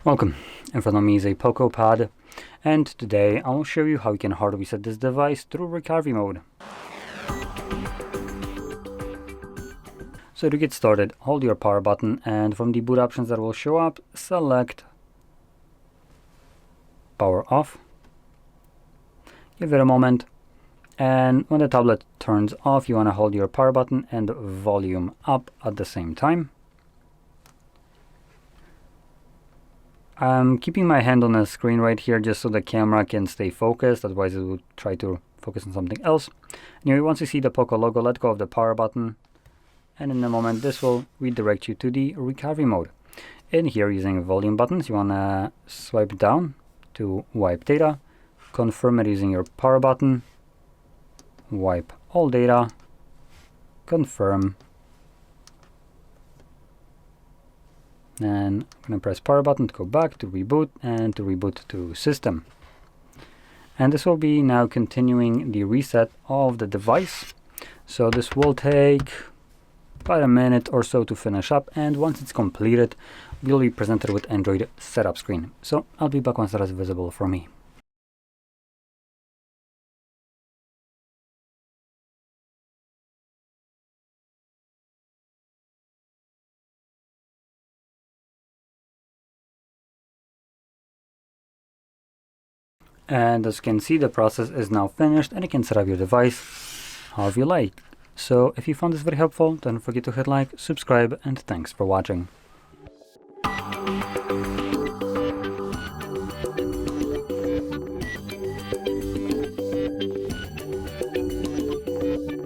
Welcome. In front of me is a Poco Pad, and today I will show you how you can hard reset this device through recovery mode. So to get started, hold your power button, and from the boot options that will show up, select power off. Give it a moment, and when the tablet turns off, you want to hold your power button and volume up at the same time. I'm keeping my hand on the screen right here just so the camera can stay focused, otherwise it will try to focus on something else. Anyway, once you see the Poco logo, let go of the power button, and in a moment this will redirect you to the recovery mode. In here, using volume buttons, you want to swipe down to wipe data, confirm it using your power button, wipe all data, confirm, and I'm going to press power button to go back to reboot and to reboot to system. And this will be now continuing the reset of the device. So this will take about a minute or so to finish up, and once it's completed, we'll be presented with Android setup screen. So I'll be back once that is visible for me. And as you can see, the process is now finished, and you can set up your device however you like. So if you found this very helpful, don't forget to hit like, subscribe, and thanks for watching.